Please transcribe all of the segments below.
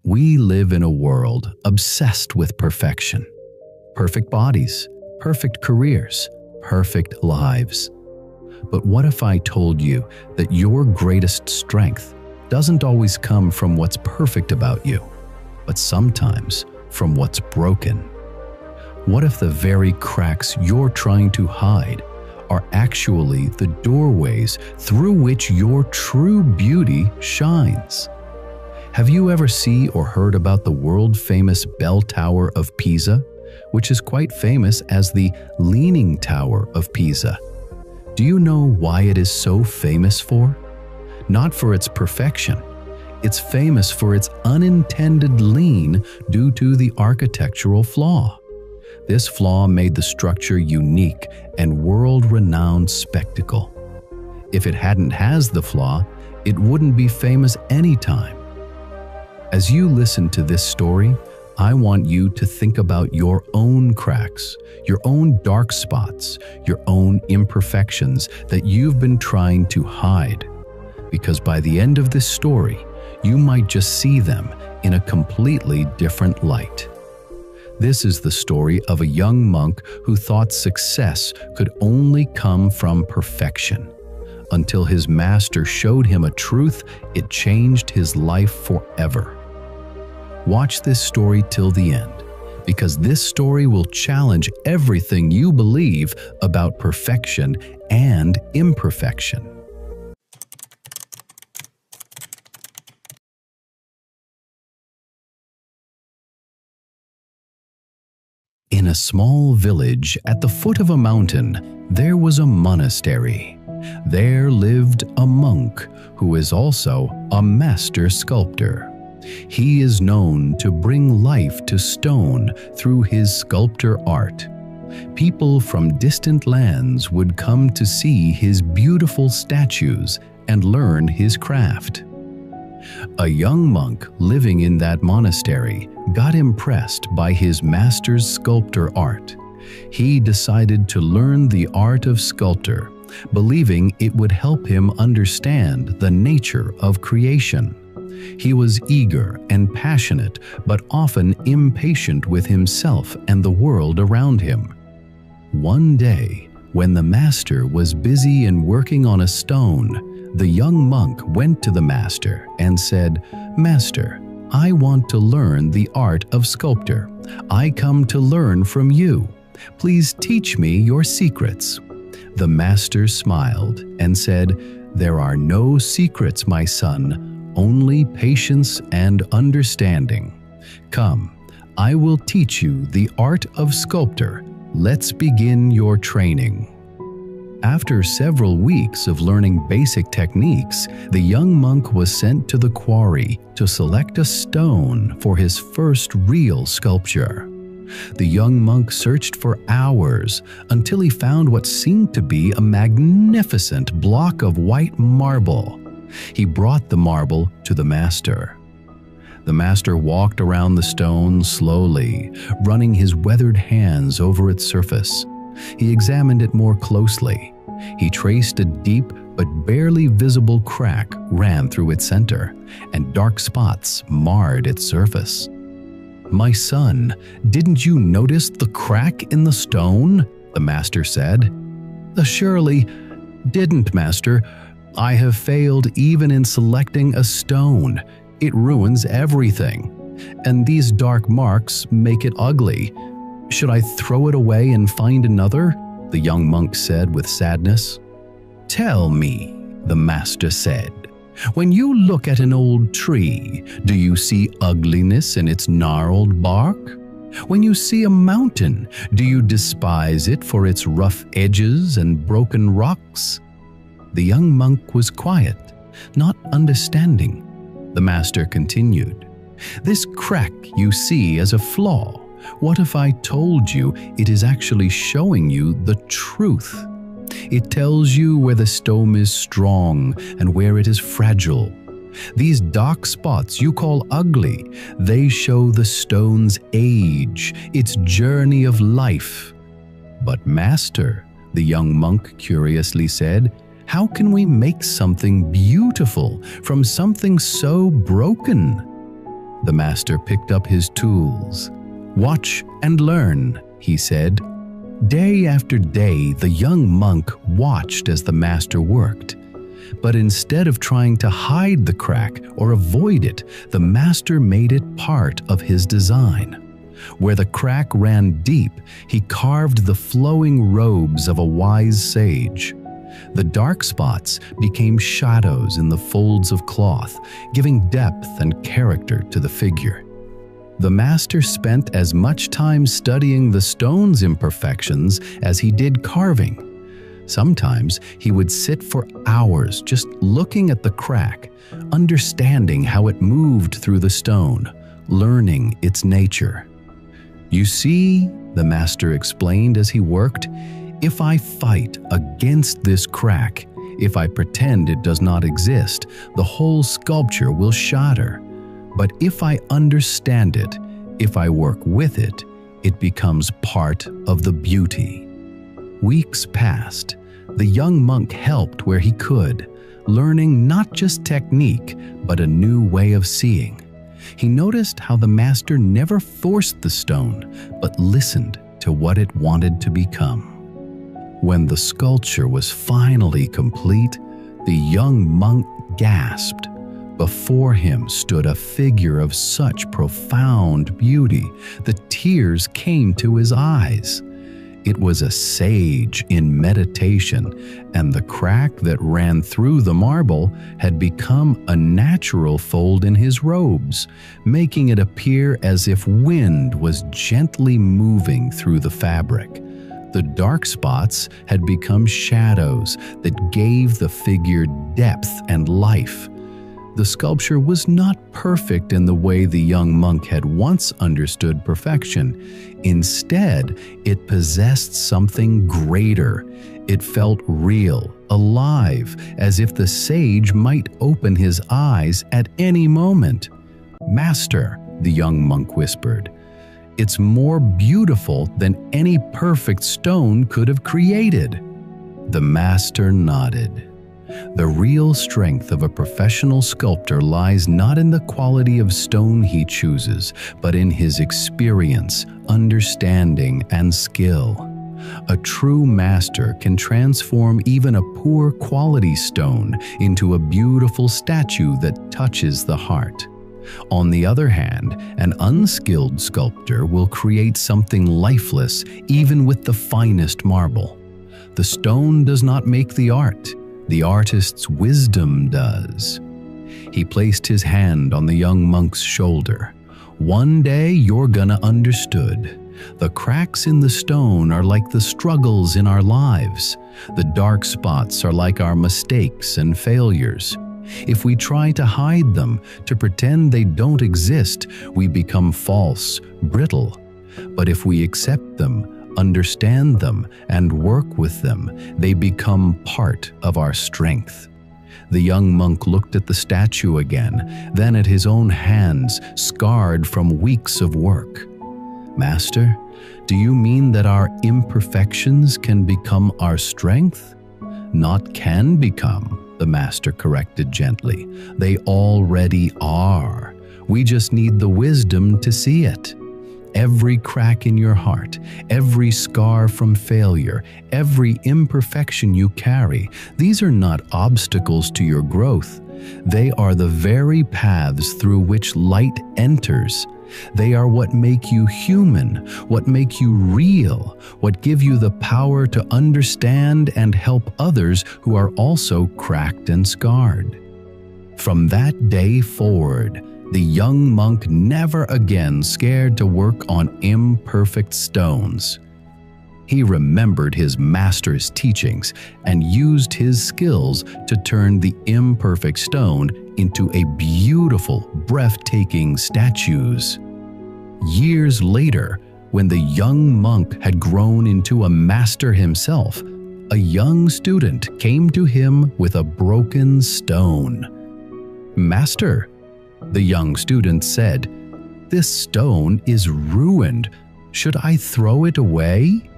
We live in a world obsessed with perfection. Perfect bodies, perfect careers, perfect lives. But what if I told you that your greatest strength doesn't always come from what's perfect about you, but sometimes from what's broken? What if the very cracks you're trying to hide are actually the doorways through which your true beauty shines? Have you ever seen or heard about the world-famous Bell Tower of Pisa, which is quite famous as the Leaning Tower of Pisa? Do you know why it is so famous for? Not for its perfection. It's famous for its unintended lean due to the architectural flaw. This flaw made the structure unique and world-renowned spectacle. If it hadn't has the flaw, it wouldn't be famous anytime. As you listen to this story, I want you to think about your own cracks, your own dark spots, your own imperfections that you've been trying to hide. Because by the end of this story, you might just see them in a completely different light. This is the story of a young monk who thought success could only come from perfection, until his master showed him a truth it changed his life forever. Watch this story till the end, because this story will challenge everything you believe about perfection and imperfection. In a small village at the foot of a mountain, there was a monastery. There lived a monk who is also a master sculptor. He is known to bring life to stone through his sculptor art. People from distant lands would come to see his beautiful statues and learn his craft. A young monk living in that monastery got impressed by his master's sculptor art. He decided to learn the art of sculptor, believing it would help him understand the nature of creation. He was eager and passionate, but often impatient with himself and the world around him. One day, when the master was busy and working on a stone, the young monk went to the master and said, "Master, I want to learn the art of sculptor. I come to learn from you. Please teach me your secrets." The master smiled and said, "There are no secrets, my son. Only patience and understanding. Come, I will teach you the art of sculptor. Let's begin your training." After several weeks of learning basic techniques, the young monk was sent to the quarry to select a stone for his first real sculpture. The young monk searched for hours until he found what seemed to be a magnificent block of white marble. He brought the marble to the master. The master walked around the stone slowly, running his weathered hands over its surface. He examined it more closely. He traced a deep but barely visible crack ran through its center, and dark spots marred its surface. "My son, didn't you notice the crack in the stone?" the master said. "Surely didn't, master. I have failed even in selecting a stone. It ruins everything. And these dark marks make it ugly. Should I throw it away and find another?" the young monk said with sadness. "Tell me," the master said, "when you look at an old tree, do you see ugliness in its gnarled bark? When you see a mountain, do you despise it for its rough edges and broken rocks?" The young monk was quiet, not understanding. The master continued, "This crack you see as a flaw. What if I told you it is actually showing you the truth? It tells you where the stone is strong and where it is fragile. These dark spots you call ugly, they show the stone's age, its journey of life." "But master," the young monk curiously said, "how can we make something beautiful from something so broken?" The master picked up his tools. "Watch and learn," he said. Day after day, the young monk watched as the master worked. But instead of trying to hide the crack or avoid it, the master made it part of his design. Where the crack ran deep, he carved the flowing robes of a wise sage. The dark spots became shadows in the folds of cloth, giving depth and character to the figure. The master spent as much time studying the stone's imperfections as he did carving. Sometimes he would sit for hours just looking at the crack, understanding how it moved through the stone, learning its nature. "You see," the master explained as he worked, "if I fight against this crack, if I pretend it does not exist, the whole sculpture will shatter. But if I understand it, if I work with it, it becomes part of the beauty." Weeks passed. The young monk helped where he could, learning not just technique, but a new way of seeing. He noticed how the master never forced the stone, but listened to what it wanted to become. When the sculpture was finally complete, the young monk gasped. Before him stood a figure of such profound beauty that tears came to his eyes. It was a sage in meditation, and the crack that ran through the marble had become a natural fold in his robes, making it appear as if wind was gently moving through the fabric. The dark spots had become shadows that gave the figure depth and life. The sculpture was not perfect in the way the young monk had once understood perfection. Instead, it possessed something greater. It felt real, alive, as if the sage might open his eyes at any moment. "Master," the young monk whispered, "it's more beautiful than any perfect stone could have created." The master nodded. The real strength of a professional sculptor lies not in the quality of stone he chooses, but in his experience, understanding, and skill. A true master can transform even a poor quality stone into a beautiful statue that touches the heart. On the other hand, an unskilled sculptor will create something lifeless even with the finest marble. The stone does not make the art. The artist's wisdom does. He placed his hand on the young monk's shoulder. "One day you're gonna understood. The cracks in the stone are like the struggles in our lives. The dark spots are like our mistakes and failures. If we try to hide them, to pretend they don't exist, we become false, brittle. But if we accept them, understand them, and work with them, they become part of our strength." The young monk looked at the statue again, then at his own hands, scarred from weeks of work. "Master, do you mean that our imperfections can become our strength?" "Not can become," the master corrected gently. "They already are. We just need the wisdom to see it. Every crack in your heart, every scar from failure, every imperfection you carry, these are not obstacles to your growth. They are the very paths through which light enters. They are what make you human, what make you real, what give you the power to understand and help others who are also cracked and scarred." From that day forward, the young monk never again scared to work on imperfect stones. He remembered his master's teachings and used his skills to turn the imperfect stone into a beautiful, breathtaking statues. Years later, when the young monk had grown into a master himself, a young student came to him with a broken stone. "Master," the young student said, "this stone is ruined. Should I throw it away?"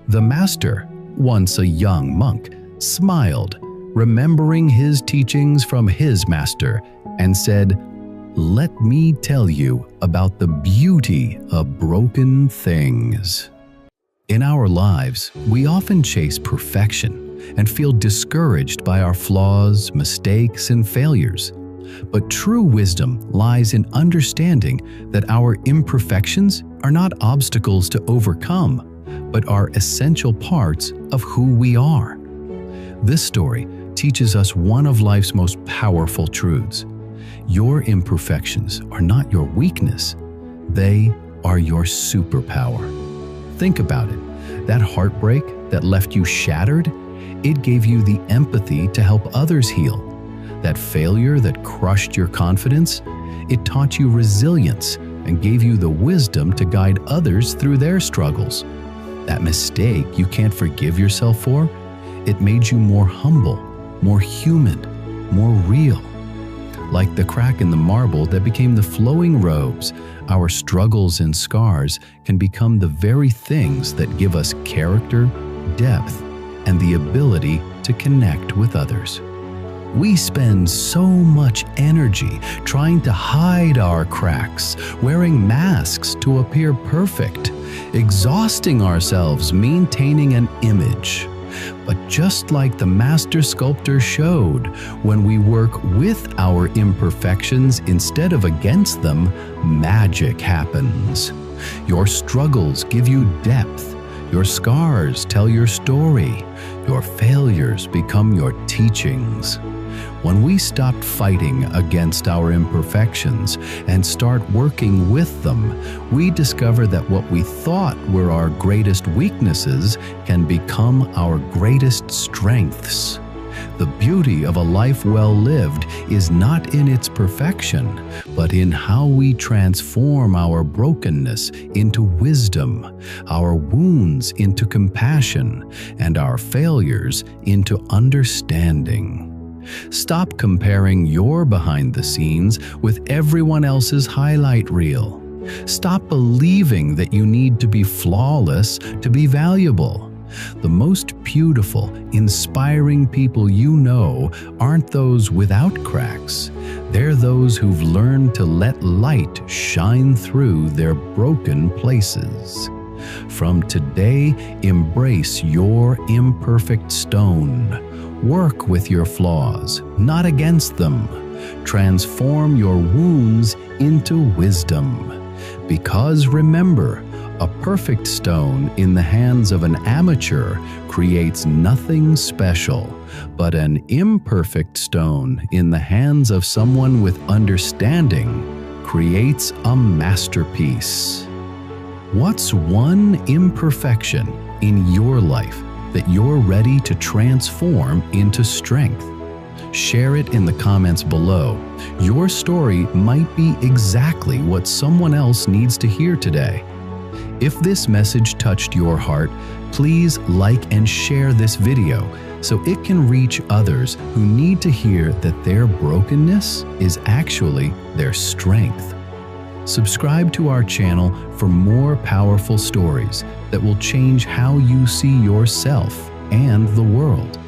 The master, once a young monk, smiled, remembering his teachings from his master, and said, let me tell you about the beauty of broken things. In our lives, we often chase perfection and feel discouraged by our flaws, mistakes, and failures. But true wisdom lies in understanding that our imperfections are not obstacles to overcome, but are essential parts of who we are. This story teaches us one of life's most powerful truths. Your imperfections are not your weakness. They are your superpower. Think about it. That heartbreak that left you shattered, it gave you the empathy to help others heal. That failure that crushed your confidence, it taught you resilience and gave you the wisdom to guide others through their struggles. That mistake you can't forgive yourself for, it made you more humble, more human, more real. Like the crack in the marble that became the flowing robes, our struggles and scars can become the very things that give us character, depth, and the ability to connect with others. We spend so much energy trying to hide our cracks, wearing masks to appear perfect, exhausting ourselves maintaining an image. But just like the master sculptor showed, when we work with our imperfections instead of against them, magic happens. Your struggles give you depth. Your scars tell your story. Your failures become your teachings. When we stop fighting against our imperfections and start working with them, we discover that what we thought were our greatest weaknesses can become our greatest strengths. The beauty of a life well lived is not in its perfection, but in how we transform our brokenness into wisdom, our wounds into compassion, and our failures into understanding. Stop comparing your behind the scenes with everyone else's highlight reel. Stop believing that you need to be flawless to be valuable. The most beautiful, inspiring people you know aren't those without cracks. They're those who've learned to let light shine through their broken places. From today, embrace your imperfect stone. Work with your flaws, not against them. Transform your wounds into wisdom. Because remember, a perfect stone in the hands of an amateur creates nothing special, but an imperfect stone in the hands of someone with understanding creates a masterpiece. What's one imperfection in your life that you're ready to transform into strength? Share it in the comments below. Your story might be exactly what someone else needs to hear today. If this message touched your heart, please like and share this video so it can reach others who need to hear that their brokenness is actually their strength. Subscribe to our channel for more powerful stories that will change how you see yourself and the world.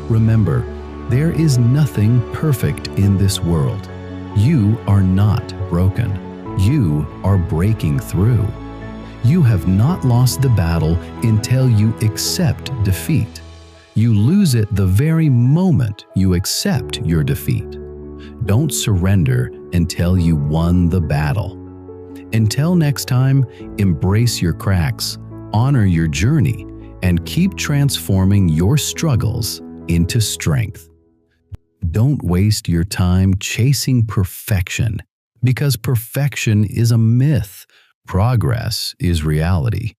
Remember, there is nothing perfect in this world. You are not broken. You are breaking through. You have not lost the battle until you accept defeat. You lose it the very moment you accept your defeat. Don't surrender until you won the battle. Until next time, embrace your cracks, honor your journey, and keep transforming your struggles into strength. Don't waste your time chasing perfection, because perfection is a myth. Progress is reality.